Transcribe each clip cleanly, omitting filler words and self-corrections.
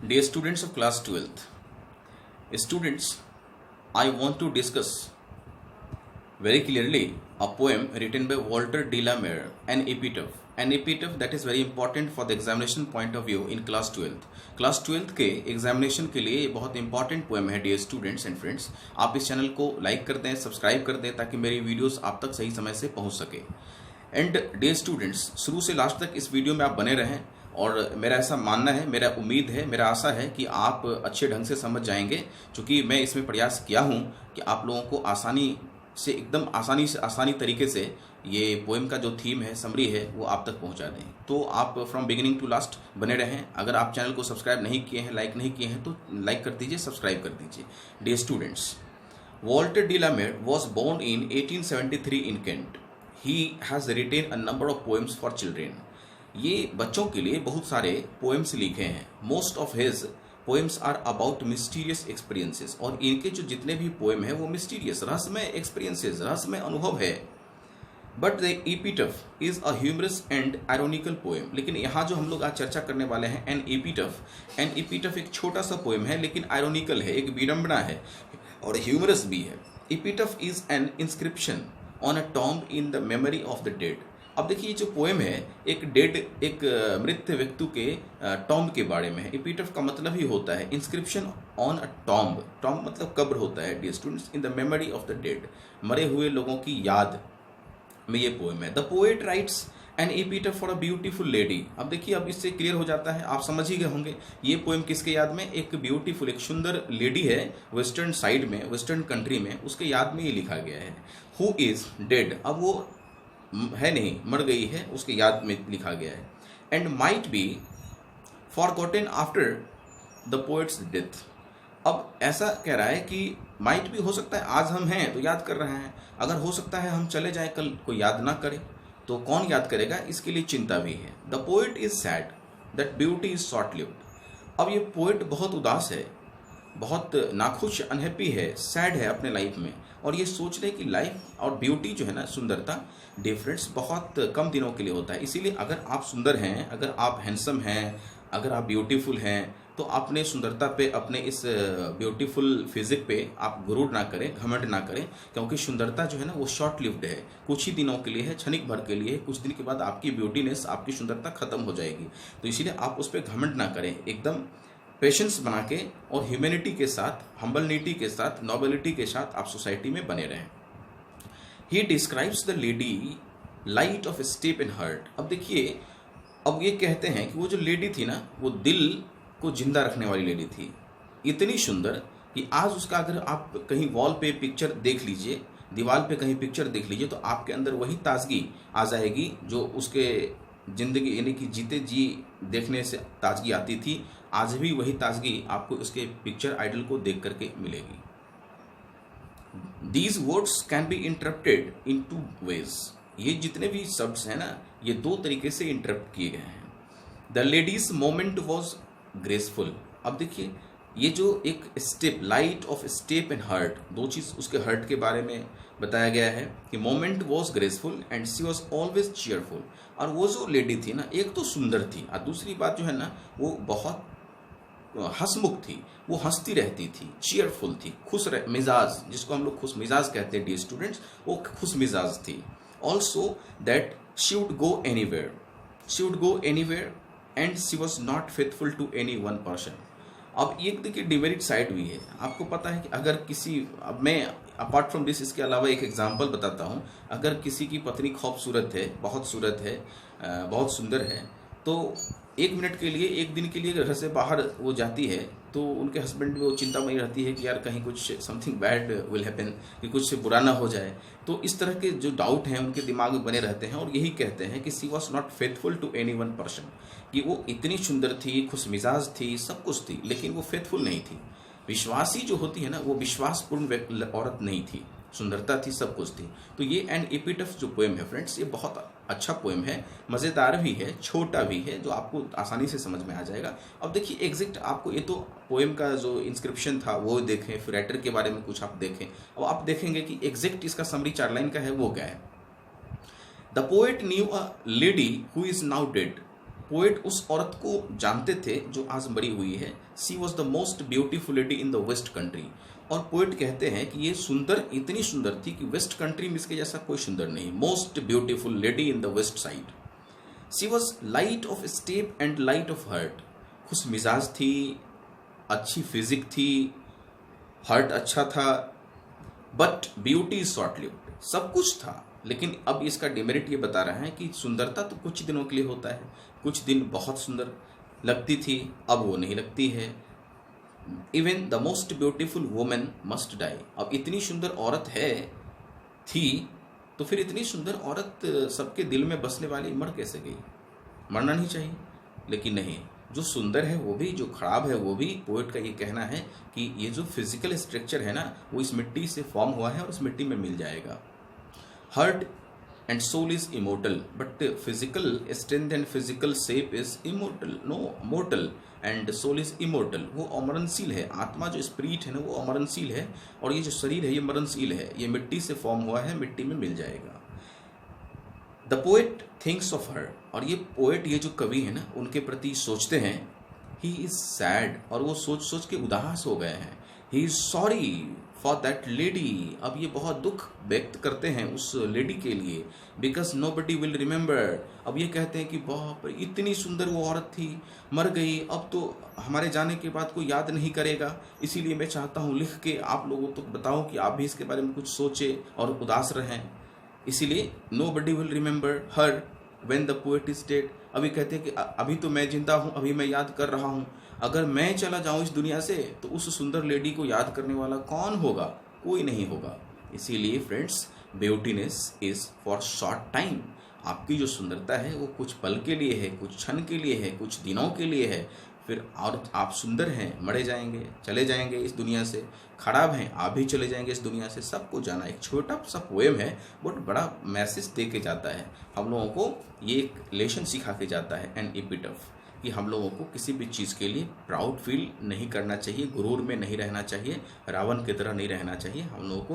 Dear students of class 12th, students, I want to discuss very clearly a poem written by Walter de la Mare, an epitaph. An epitaph that is very important for the examination point of view in class 12th. Class 12th के examination के लिए ये बहुत important poem है dear students and friends. आप इस channel को like कर दें, सब्सक्राइब कर दें ताकि मेरी वीडियोस आप तक सही समय से पहुंच सके। एंड डियर स्टूडेंट्स, शुरू से लास्ट तक इस वीडियो में आप बने रहें और मेरा ऐसा मानना है, मेरा उम्मीद है, मेरा आशा है कि आप अच्छे ढंग से समझ जाएंगे, क्योंकि मैं इसमें प्रयास किया हूं कि आप लोगों को आसानी से, एकदम आसानी तरीके से ये पोएम का जो थीम है, समरी है, वो आप तक पहुंचा दें। तो आप फ्रॉम बिगिनिंग टू लास्ट बने रहें। अगर आप चैनल को सब्सक्राइब नहीं किए हैं, लाइक नहीं किए हैं, तो लाइक कर दीजिए, सब्सक्राइब कर दीजिए। Dear students, Walter de la Mare was born in 1873 in Kent. He has written a number of poems for children. ये बच्चों के लिए बहुत सारे पोएम्स लिखे हैं। Most of his poems are about mysterious experiences, और इनके जो जितने भी पोएम है वो मिस्टीरियस, रहस्यमय एक्सपीरियंसेस, रहस्यमय अनुभव है। But the epitaph is a humorous and ironical poem. लेकिन यहाँ जो हम लोग आज चर्चा करने वाले हैं, एन एपिटफ एक छोटा सा पोएम है, लेकिन आयरोनिकल है, एक विडंबना है और ह्यूमरस भी है। Epitaph is an inscription on a tomb in the memory of the dead. अब देखिए, जो पोएम है एक मृत व्यक्ति के टॉम्ब के बारे में है। एपिटफ का मतलब ही होता है inscription on a tomb. Tomb मतलब कब्र होता है dear students, in the memory of the dead, मरे हुए लोगों की याद में ये पोएम है। The poet writes an epitaph for a beautiful lady. अब देखिए, अब इससे क्लियर हो जाता है, आप समझ ही गए होंगे ये पोएम किसके याद में, एक ब्यूटीफुल, एक सुंदर लेडी है वेस्टर्न साइड में, वेस्टर्न कंट्री में, उसके याद में ये लिखा गया है। हु इज डेड, अब वो है नहीं, मर गई है, उसके याद में लिखा गया है। And might be forgotten after the poets death. अब ऐसा कह रहा है कि माइट भी हो सकता है, आज हम हैं तो याद कर रहे हैं, अगर हो सकता है हम चले जाएं, कल कोई याद ना करे, तो कौन याद करेगा, इसके लिए चिंता भी है। The poet is sad that beauty is short lived. अब ये पोएट बहुत उदास है, बहुत नाखुश, अनहैप्पी है, सैड है अपने लाइफ में, और ये सोच रहे कि लाइफ और ब्यूटी जो है ना, सुंदरता, डिफरेंस बहुत कम दिनों के लिए होता है। इसीलिए अगर आप सुंदर हैं, अगर आप हैंडसम हैं, अगर आप ब्यूटीफुल हैं, तो अपने सुंदरता पे, अपने इस ब्यूटीफुल फिजिक पे आप गुरूर ना करें, घमंड ना करें, क्योंकि सुंदरता जो है ना वो शॉर्ट लिव्ड है, कुछ ही दिनों के लिए है, क्षणिक भर के लिए है। कुछ दिन के बाद आपकी ब्यूटीनेस, आपकी सुंदरता खत्म हो जाएगी। तो इसीलिए आप उस पर घमंड ना करें, एकदम पेशेंस बना के और ह्यूमैनिटी के साथ, हम्बलनिटी के साथ, नोबिलिटी के साथ आप सोसाइटी में बने रहें। He describes the lady light of step in heart. अब देखिए, अब ये कहते हैं कि वो जो लेडी थी ना, वो दिल को जिंदा रखने वाली लेडी थी, इतनी सुंदर कि आज उसका अगर आप कहीं वॉल पे पिक्चर देख लीजिए, दीवार पे कहीं पिक्चर देख लीजिए, तो आपके अंदर वही ताजगी आ जाएगी जो उसके जिंदगी, यानी कि जीते जी देखने से ताजगी आती थी। आज भी वही ताजगी आपको उसके पिक्चर आइडल को देख करके मिलेगी। These words can be interpreted in two ways. ये जितने भी शब्द हैं ना, ये दो तरीके से इंटरप्ट किए गए हैं। The lady's moment was graceful. अब देखिए, ये जो एक step, light of step and heart, दो चीज उसके हर्ट के बारे में बताया गया है कि moment was graceful and she was always cheerful. और वो जो लेडी थी ना, एक तो सुंदर थी, और दूसरी बात जो है ना, वो बहुत हंसमुख थी, वो हंसती रहती थी, चीयरफुल थी, मिजाज, जिसको हम लोग खुश मिजाज कहते हैं डियर स्टूडेंट्स, वो खुश मिजाज थी। Also that she would go anywhere and she was not faithful to any one person. अब ये देखिए, डिमेरिट साइड भी है। आपको पता है कि अगर किसी, अब मैं अपार्ट फ्रॉम दिस इसके अलावा एक एग्जांपल बताता हूँ। अगर किसी की पत्नी खूबसूरत है, बहुत सूरत है, बहुत सुंदर है, तो एक मिनट के लिए, एक दिन के लिए घर से बाहर वो जाती है, तो उनके हस्बैंड वो चिंतामयी रहती है कि यार कहीं कुछ समथिंग बैड विल हैपन, कि कुछ बुरा ना हो जाए। तो इस तरह के जो डाउट हैं उनके दिमाग में बने रहते हैं, और यही कहते हैं कि she was not faithful to any one person, कि वो इतनी सुंदर थी, खुश मिजाज थी, सब कुछ थी, लेकिन वो फेथफुल नहीं थी। विश्वासी जो होती है ना, वो विश्वासपूर्ण औरत नहीं थी, सुंदरता थी, सब कुछ थी। तो ये एन एपिटफ जो पोएम है फ्रेंड्स, ये बहुत अच्छा पोएम है, मज़ेदार भी है, छोटा भी है, जो आपको आसानी से समझ में आ जाएगा। अब देखिए, एग्जैक्ट आपको, ये तो पोएम का जो इंस्क्रिप्शन था वो देखें, फिर राइटर के बारे में कुछ आप देखें, अब आप देखेंगे कि एग्जैक्ट इसका समरी 4 लाइन का है, वो क्या है। The poet new a lady who is now dead. Poet उस औरत को जानते थे जो आज मरी हुई है। She was the most beautiful lady in the west country. और पोएट कहते हैं कि ये सुंदर, इतनी सुंदर थी कि वेस्ट कंट्री में इसके जैसा कोई सुंदर नहीं। Most beautiful lady in the west side. She was light of step and light of heart. खुश मिजाज थी, अच्छी फिजिक थी, हार्ट अच्छा था। But beauty is short lived. सब कुछ था, लेकिन अब इसका डिमेरिट ये बता रहा है कि सुंदरता तो कुछ दिनों के लिए होता है। कुछ दिन बहुत सुंदर लगती थी, अब वो नहीं लगती है। Even the most beautiful women must die. अब इतनी सुंदर औरत है थी, तो फिर इतनी सुंदर औरत सबके दिल में बसने वाली मर कैसे गई? मरना नहीं चाहिए, लेकिन नहीं, जो सुंदर है वो भी, जो खराब है वो भी। पोएट का ये कहना है कि ये जो फिजिकल स्ट्रक्चर है ना, वो इस मिट्टी से फॉर्म हुआ है और उस मिट्टी में मिल जाएगा। Heart and soul is immortal, but physical strength and physical shape is immortal, no mortal, and soul is immortal. वो अमरणशील है, आत्मा जो स्पिरिट है ना वो अमरणशील है, और ये जो शरीर है ये मरणशील है। ये मिट्टी से फॉर्म हुआ है, मिट्टी में मिल जाएगा। The poet thinks of her. और ये पोएट, ये जो कवि है ना, उनके प्रति सोचते हैं। ही इज सैड, और वो सोच सोच के उदास हो गए हैं। He is sorry for that lady. अब ये बहुत दुख व्यक्त करते हैं उस लेडी के लिए। Because nobody will remember. अब ये कहते हैं कि बाप रे, इतनी सुंदर वो औरत थी, मर गई, अब तो हमारे जाने के बाद कोई याद नहीं करेगा। इसीलिए मैं चाहता हूँ लिख के आप लोगों को बताऊं कि आप भी इसके बारे में कुछ सोचें और उदास रहें। इसीलिए nobody will remember her when the poet is dead. अभी कहते हैं कि अभी तो मैं जिंदा हूँ, अभी मैं याद कर रहा हूँ। अगर मैं चला जाऊं इस दुनिया से तो उस सुंदर लेडी को याद करने वाला कौन होगा? कोई नहीं होगा। इसीलिए friends, beautiness is for short time. आपकी जो सुंदरता है वो कुछ पल के लिए है, कुछ क्षण के लिए है, कुछ दिनों के लिए है। फिर और आप सुंदर हैं, मरे जाएंगे, चले जाएंगे इस दुनिया से। खराब हैं, आप भी चले जाएंगे इस दुनिया से। सबको जाना। एक छोटा सा पोएम है, बहुत बड़ा मैसेज दे के जाता है हम लोगों को। ये एक लेसन सिखा के जाता है, एन एपिटफ, कि हम लोगों को किसी भी चीज़ के लिए प्राउड फील नहीं करना चाहिए, गुरूर में नहीं रहना चाहिए, रावण की तरह नहीं रहना चाहिए। हम लोगों को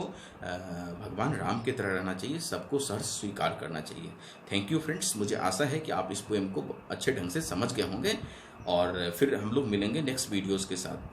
भगवान राम की तरह रहना चाहिए, सबको सहर्ष स्वीकार करना चाहिए। Thank you friends. मुझे आशा है कि आप इस पोएम को अच्छे ढंग से समझ गए होंगे, और फिर हम लोग मिलेंगे नेक्स्ट वीडियोज़ के साथ।